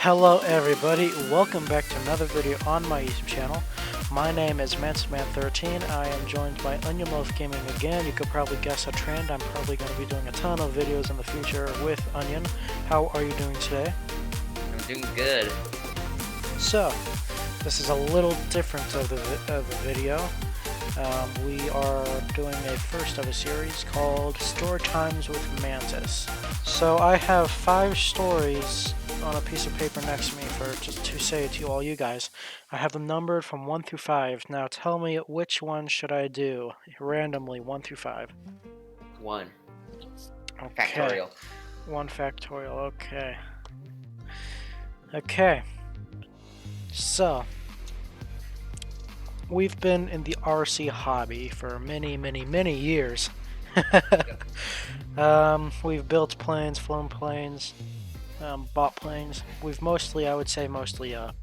Hello everybody, welcome back to another video on my YouTube channel. My name is Mantisman13. I am joined by OnionLoaf Gaming again. You could probably guess a trend. I'm probably going to be doing a ton of videos in the future with Onion. How are you doing today? I'm doing good. So, this is a little different of the video. We are doing a first of a series called Story Times with Mantis. So I have 5 stories on a piece of paper next to me for just to say to all you guys. I have them numbered from 1 through 5. Now tell me which one should I do randomly, 1 through 5. 1. Okay. Factorial. 1 factorial, okay. Okay. So, we've been in the RC hobby for many years. We've built planes, flown planes, bought planes. We've mostly, I would say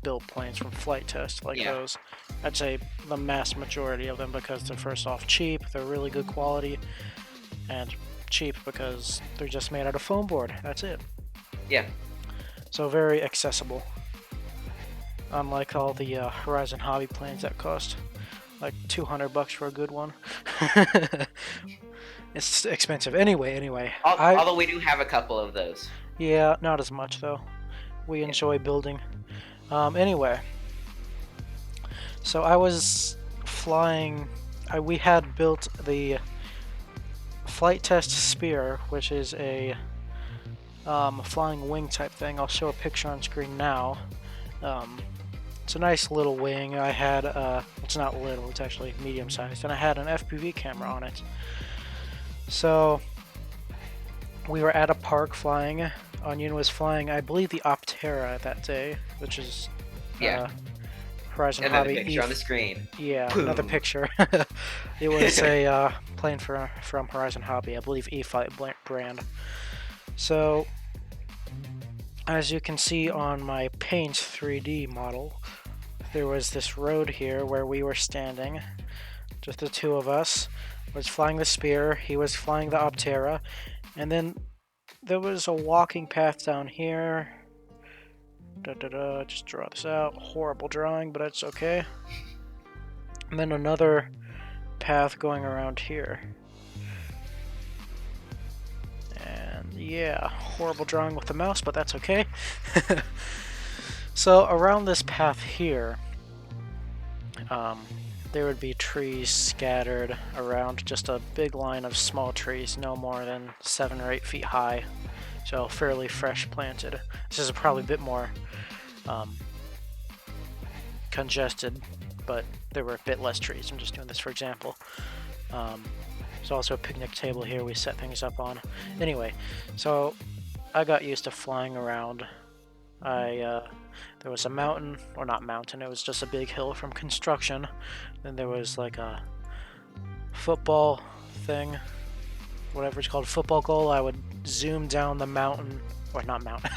built planes from flight tests like those. I'd say the mass majority of them because they're first off cheap, they're really good quality, and cheap because they're just made out of foam board. That's it. Yeah. So very accessible. Unlike all the Horizon hobby planes that cost like $200 for a good one. It's expensive. Anyway. Although we do have a couple of those. Yeah, not as much though. We enjoy building. Anyway. So I was flying... we had built the flight test spear, which is a flying wing type thing. I'll show a picture on screen now. It's a nice little wing. I had, it's not little, it's actually medium sized, and I had an FPV camera on it. So, we were at a park flying. Onion was flying, I believe, the Optera that day, which is, Horizon Another Hobby. picture on the screen. Yeah, Boom. Another picture. It was a plane from Horizon Hobby, I believe E-Flight brand. So, as you can see on my Paint 3D model, there was this road here where we were standing, just the two of us. I was flying the spear, he was flying the Optera, and then there was a walking path down here. Just draw this out. Horrible drawing, but it's okay. And then another path going around here. Yeah, horrible drawing with the mouse, but that's okay. So around this path here, there would be trees scattered around, just a big line of small trees, no more than 7 or 8 feet high, so fairly fresh planted. This is probably a bit more congested, but there were a bit less trees. I'm just doing this for example. There's also a picnic table here we set things up on. Anyway, so I got used to flying around. There was a mountain, or not mountain, it was just a big hill from construction. Then there was like a football thing, whatever it's called, football goal. I would zoom down the mountain, or not mountain,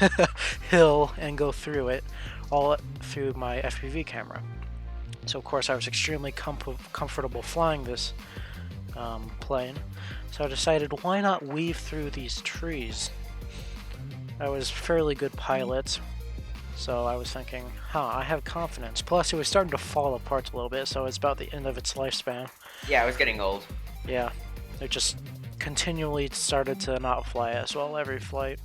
hill, and go through it, all through my FPV camera. So of course I was extremely comfortable flying this plane, so I decided why not weave through these trees. I was fairly good pilot, so I was thinking, I have confidence. Plus it was starting to fall apart a little bit, so it's about the end of its lifespan. Yeah, it was getting old. Yeah, it just continually started to not fly as well every flight,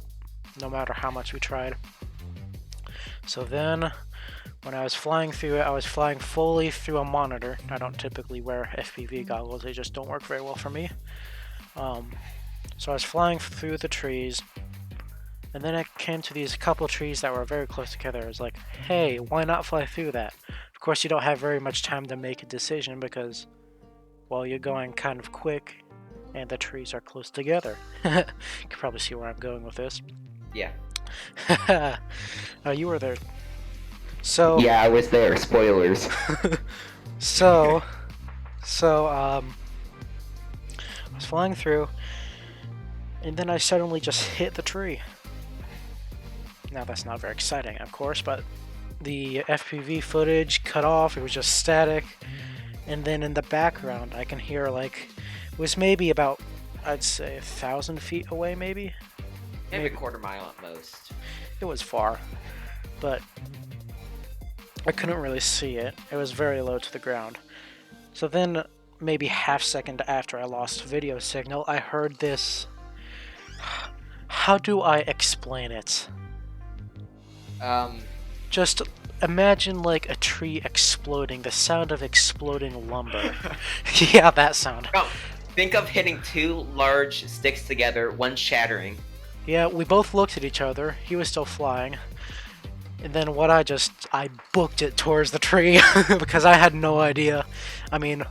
no matter how much we tried. So then, when I was flying through it, I was flying fully through a monitor. I don't typically wear FPV goggles, they just don't work very well for me. So I was flying through the trees, and then it came to these couple trees that were very close together. I was like, hey, why not fly through that? Of course, you don't have very much time to make a decision because, well, you're going kind of quick, and the trees are close together. You can probably see where I'm going with this. Yeah. You were there. So yeah, I was there. Spoilers. So I was flying through, and then I suddenly just hit the tree. Now that's not very exciting, of course, but the FPV footage cut off. It was just static, and then in the background, I can hear it was maybe about, I'd say, 1,000 feet away, maybe Maybe a quarter mile at most. It was far. but I couldn't really see it. It was very low to the ground. So then, maybe half second after I lost video signal, I heard this. How do I explain it? Just imagine like a tree exploding, the sound of exploding lumber. Yeah, that sound. No, think of hitting two large sticks together, one shattering. Yeah, we both looked at each other. He was still flying. And then I booked it towards the tree because I had no idea. I mean,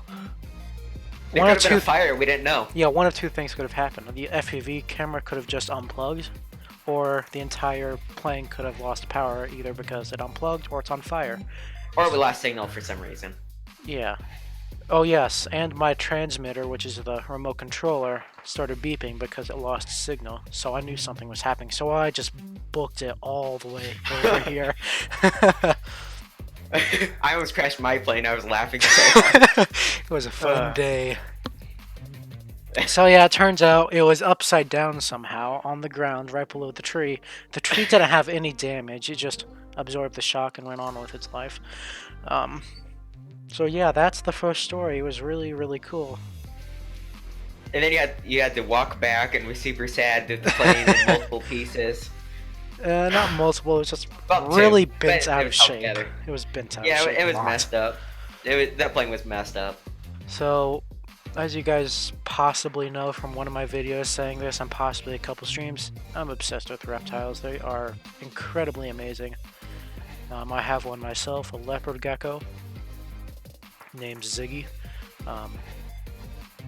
There could have been a fire, we didn't know. yeah, one of two things could have happened. The FPV camera could have just unplugged, or the entire plane could have lost power either because it unplugged or it's on fire. Or we lost signal for some reason. Yeah. Oh yes, and my transmitter, which is the remote controller, started beeping because it lost signal, so I knew something was happening, so I just booked it all the way over here. I almost crashed my plane, I was laughing so hard. It was a fun day. So yeah, it turns out it was upside down somehow on the ground right below the tree. The tree didn't have any damage, it just absorbed the shock and went on with its life. So yeah, that's the first story. It was really, really cool. And then you had to walk back and was super sad that the plane in multiple pieces. Not multiple, it was just Well, really two, bent but out it of was held shape. together. It was bent out Yeah, of shape. it was a lot. messed up. That plane was messed up. So, as you guys possibly know from one of my videos saying this, and possibly a couple streams, I'm obsessed with reptiles. They are incredibly amazing. I have one myself, a leopard gecko named Ziggy.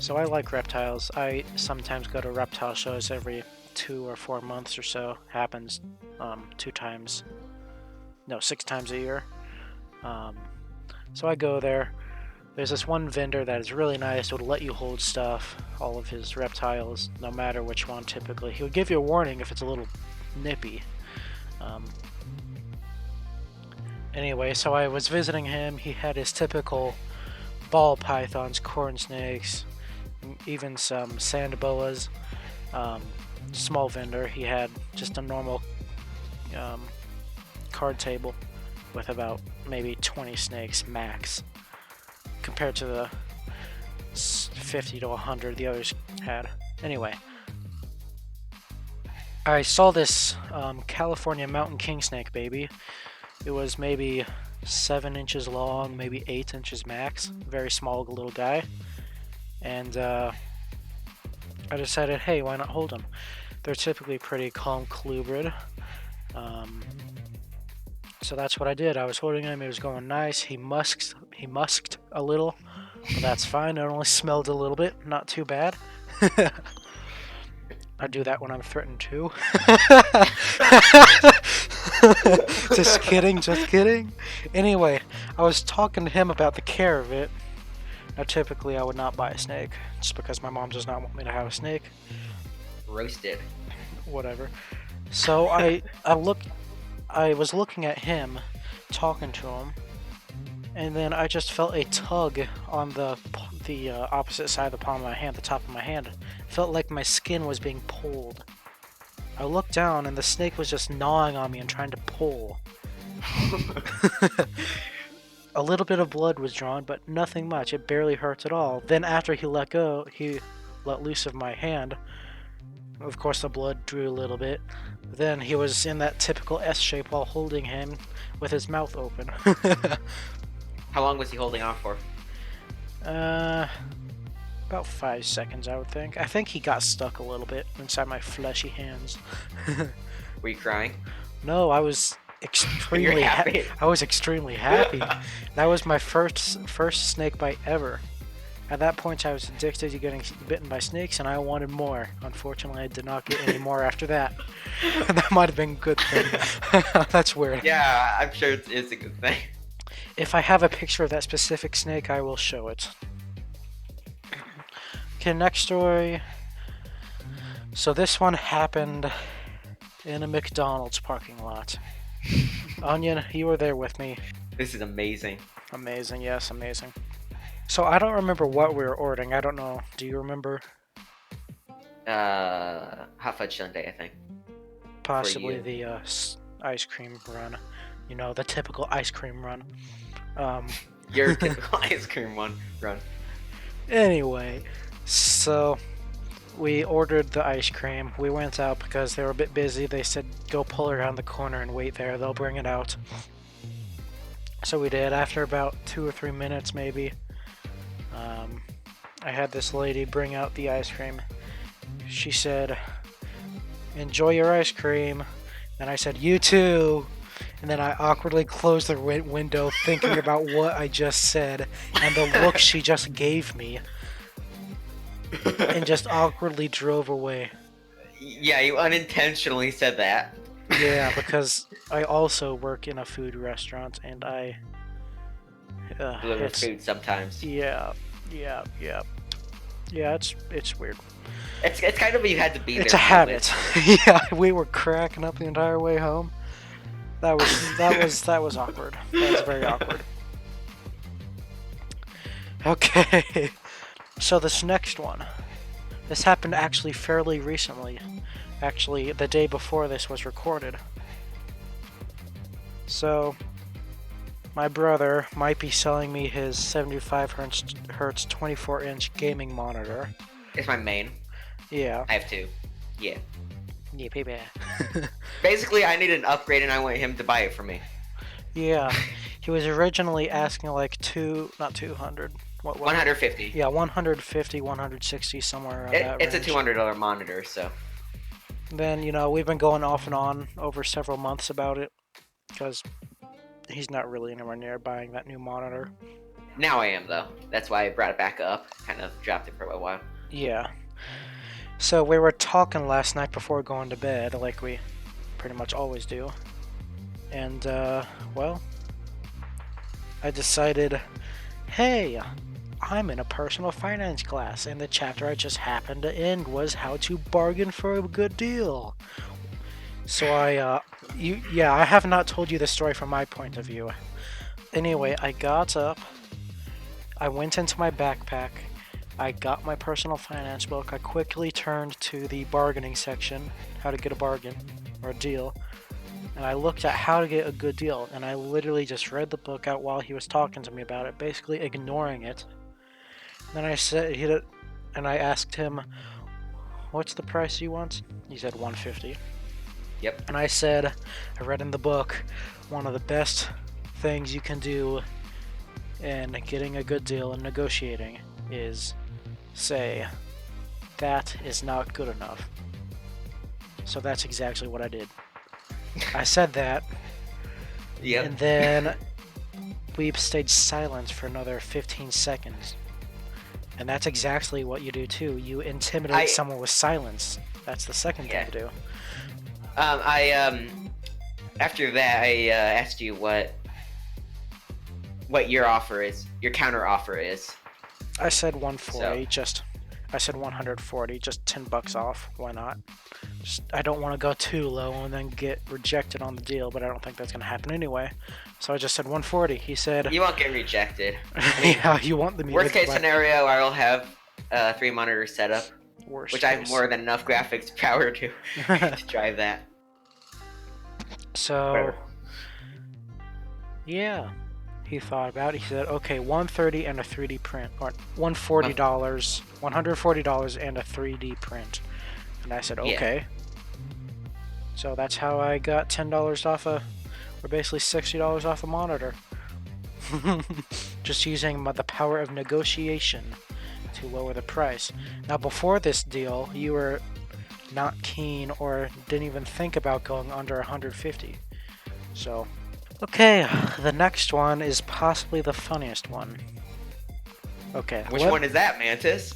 So I like reptiles. I sometimes go to reptile shows every 2 or 4 months or so. Happens 6 times a year. So I go there. There's this one vendor that is really nice. Would let you hold stuff, all of his reptiles, no matter which one. Typically, he would give you a warning if it's a little nippy. Anyway, so I was visiting him. He had his typical ball pythons, corn snakes, even some sand boas. Small vendor. He had just a normal card table with about maybe 20 snakes max, compared to the 50 to 100 the others had. Anyway, I saw this California mountain king snake baby. It was maybe 7 inches long, maybe 8 inches max. Very small little guy. And I decided, hey, why not hold him? They're typically pretty calm colubrid. So that's what I did. I was holding him. It was going nice. He musked a little. But that's fine. It only smelled a little bit. Not too bad. I do that when I'm threatened too. Just kidding, just kidding. Anyway, I was talking to him about the care of it. Now, typically, I would not buy a snake, just because my mom does not want me to have a snake. Roasted. Whatever. So I was looking at him, talking to him, and then I just felt a tug on the opposite side of the palm of my hand, the top of my hand. Felt like my skin was being pulled. I looked down and the snake was just gnawing on me and trying to pull. A little bit of blood was drawn, but nothing much. It barely hurts at all. Then after he let loose of my hand. Of course the blood drew a little bit. Then he was in that typical S shape while holding him with his mouth open. How long was he holding on for? About 5 seconds, I would think. I think he got stuck a little bit inside my fleshy hands. Were you crying? No, I was extremely happy. I was extremely happy. That was my first snake bite ever. At that point, I was addicted to getting bitten by snakes, and I wanted more. Unfortunately, I did not get any more after that. That might have been a good thing. That's weird. Yeah, I'm sure it's a good thing. If I have a picture of that specific snake, I will show it. Okay, next story. So this one happened in a McDonald's parking lot. Onion, you were there with me. This is amazing. Amazing, yes, amazing. So I don't remember what we were ordering. I don't know. Do you remember? Hot fudge sundae, I think. Possibly you. the ice cream run. You know, the typical ice cream run. Your typical ice cream run. Anyway, so we ordered the ice cream. We went out because they were a bit busy. They said, go pull around the corner and wait there. They'll bring it out. So we did. After about 2 or 3 minutes, maybe, I had this lady bring out the ice cream. She said, enjoy your ice cream. And I said, you too. And then I awkwardly closed the window, thinking about what I just said and the look she just gave me, and just awkwardly drove away. Yeah, you unintentionally said that. Yeah, because I also work in a food restaurant, and I Deliver food sometimes. Yeah, it's weird. It's kind of you had to be there. It's a habit. Yeah, we were cracking up the entire way home. That was awkward. That was very awkward. Okay, so this next one. This happened actually fairly recently. Actually, the day before this was recorded. So, my brother might be selling me his 75 hertz 24-inch gaming monitor. It's my main. Yeah. I have two. Yeah. Yeah, baby. Basically, I need an upgrade, and I want him to buy it for me. Yeah. He was originally asking like not 200. What? 150. Yeah, 150, 160, somewhere around that It's range. a $200 monitor, so. Then, you know, we've been going off and on over several months about it, because he's not really anywhere near buying that new monitor. Now I am, though. That's why I brought it back up. Kind of dropped it for a while. Yeah. So we were talking last night before going to bed, like we pretty much always do. And, well, I decided, hey, I'm in a personal finance class, and the chapter I just happened to end was how to bargain for a good deal. So I have not told you the story from my point of view. Anyway, I got up, I went into my backpack, I got my personal finance book, I quickly turned to the bargaining section, how to get a bargain, or a deal, and I looked at how to get a good deal, and I literally just read the book out while he was talking to me about it, basically ignoring it. Then I asked him, what's the price you want? He said 150. Yep. And I said, I read in the book, one of the best things you can do in getting a good deal and negotiating is say, that is not good enough. So that's exactly what I did. I said that, Yep. and then we stayed silent for another 15 seconds. And that's exactly what you do too. You intimidate someone with silence. That's the second thing to do. After that, I asked you what your offer is, your counter offer is. I said 140. I said 140. Just $10 off. Why not? I don't want to go too low and then get rejected on the deal, but I don't think that's gonna happen anyway. So I just said 140. He said, you won't get rejected. yeah, you want the Worst case scenario, I'll have 3 monitors set up, which I have more than enough graphics power to drive that. So, Whatever. Yeah, he thought about it. He said, okay, 130 and a 3D print, or $140, $140 and a 3D print. And I said, okay. Yeah. So that's how I got $10 off or basically $60 off a monitor. Just using the power of negotiation to lower the price. Now, before this deal, you were not keen or didn't even think about going under 150. So, okay, the next one is possibly the funniest one. Okay. Which one is that, Mantis?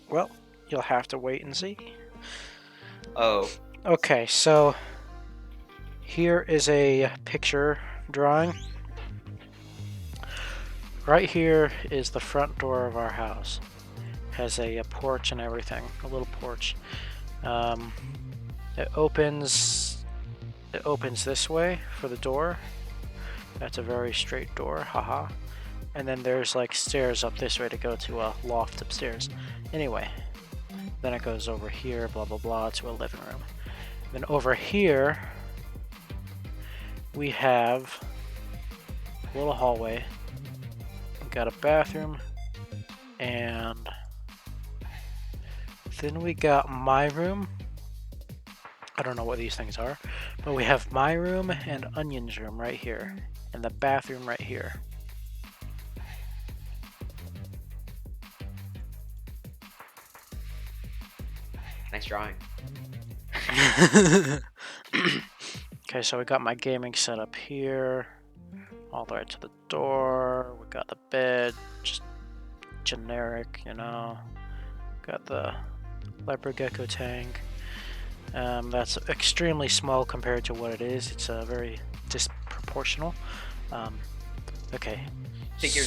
Well, you'll have to wait and see. Oh. Okay, so here is a picture drawing. Right here is the front door of our house. Has a porch and everything, a little porch. It opens this way for the door. That's a very straight door, haha. And then there's like stairs up this way to go to a loft upstairs. Anyway, then it goes over here, blah blah blah, to a living room. Then over here, we have a little hallway. We got a bathroom, and then we got my room. I don't know what these things are, but we have my room and Onion's room right here, and the bathroom right here. Nice drawing. Okay, so we got my gaming set up here, all the way to the door. We got the bed, just generic, you know. Got the leopard gecko tank. That's extremely small compared to what it is. It's very disproportional. Okay. I think you're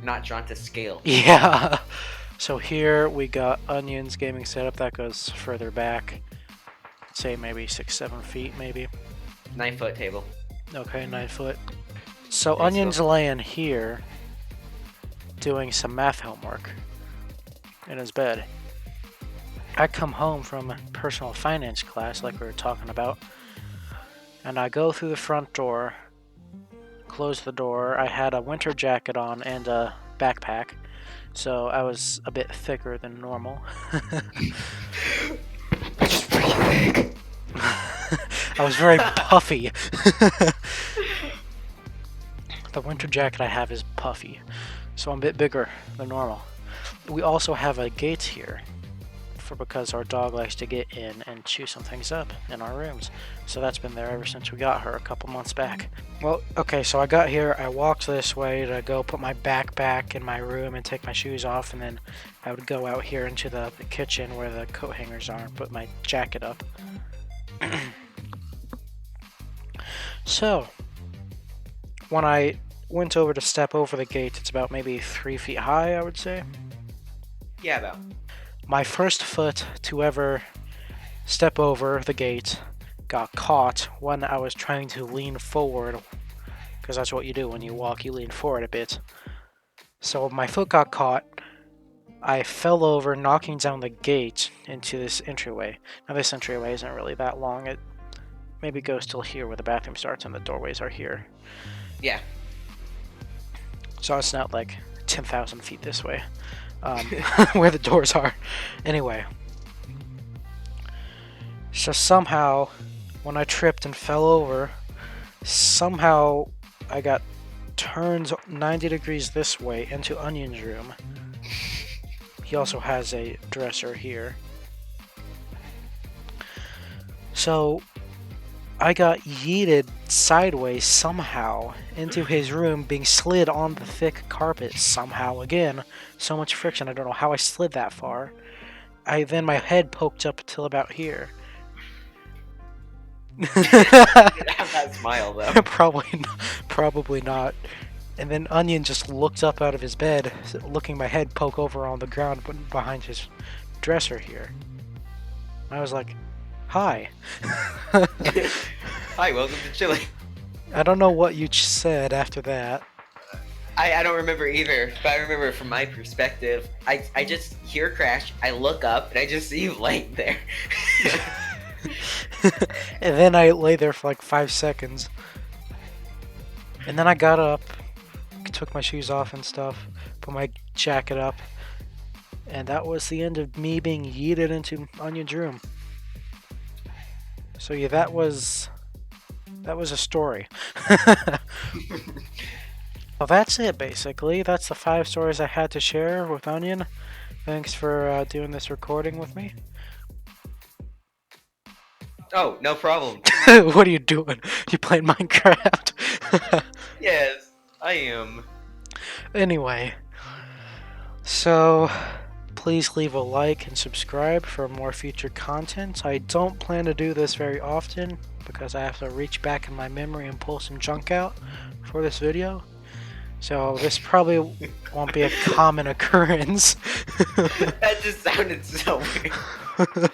not drawn to scale. Yeah. So here we got Onion's gaming setup that goes further back. Say maybe 6-7 feet, maybe. 9-foot table. Okay, 9 foot. So Nice Onion's foot. laying here doing some math homework in his bed. I come home from personal finance class like we were talking about, and I go through the front door, close the door. I had a winter jacket on and a backpack, so I was a bit thicker than normal. It's pretty thick. I was very puffy. The winter jacket I have is puffy, so I'm a bit bigger than normal. We also have a gate here, because our dog likes to get in and chew some things up in our rooms. So that's been there ever since we got her a couple months back. Well, okay, so I got here, I walked this way to go put my backpack in my room and take my shoes off, and then I would go out here into the kitchen where the coat hangers are and put my jacket up. So, when I went over to step over the gate, it's about maybe 3 feet high, I would say. Yeah, about. My first foot to ever step over the gate got caught when I was trying to lean forward, because that's what you do when you walk, you lean forward a bit. So my foot got caught. I fell over, knocking down the gate into this entryway. Now this entryway isn't really that long. It maybe goes till here where the bathroom starts and the doorways are here. Yeah. So it's not like 10,000 feet this way. Where the doors are. Anyway. So somehow, when I tripped and fell over, somehow I got turned 90 degrees this way into Onion's room. He also has a dresser here. So I got yeeted sideways somehow into his room, being slid on the thick carpet somehow again. So much friction, I don't know how I slid that far. Then my head poked up till about here. Have that smile though. Probably not. And then Onion just looked up out of his bed, looking my head poke over on the ground behind his dresser here. I was like, hi. Hi, welcome to Chile. I don't know what you said after that. I don't remember either, but I remember from my perspective, I just hear a crash, I look up, and I just see you laying there. And then I lay there for like 5 seconds. And then I got up, took my shoes off and stuff, put my jacket up, and that was the end of me being yeeted into Onion's room. So yeah, that was a story. Well, that's it basically. That's the 5 stories I had to share with Onion. Thanks for doing this recording with me. Oh, no problem. What are you doing? You playing Minecraft? Yes, I am. Anyway, so please leave a like and subscribe for more future content. I don't plan to do this very often because I have to reach back in my memory and pull some junk out for this video. So this probably won't be a common occurrence. That just sounded so weird.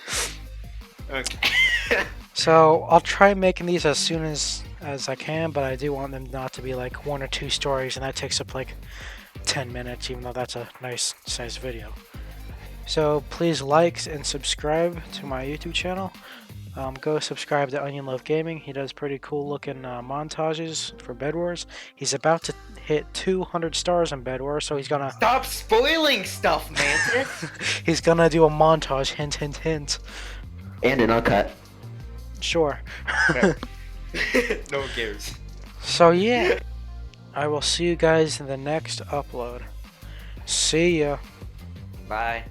Okay. So I'll try making these as soon as I can, but I do want them not to be like 1 or 2 stories, and that takes up like 10 minutes, even though that's a nice sized video. So please like and subscribe to my YouTube channel. Go subscribe to OnionLoaf Gaming. He does pretty cool looking montages for Bed Wars. He's about to hit 200 stars in Bed Wars, so he's gonna Stop spoiling stuff, Mantis. he's gonna do a montage. Hint, hint, hint. And an uncut. Sure. No one cares. So yeah, I will see you guys in the next upload. See ya. Bye.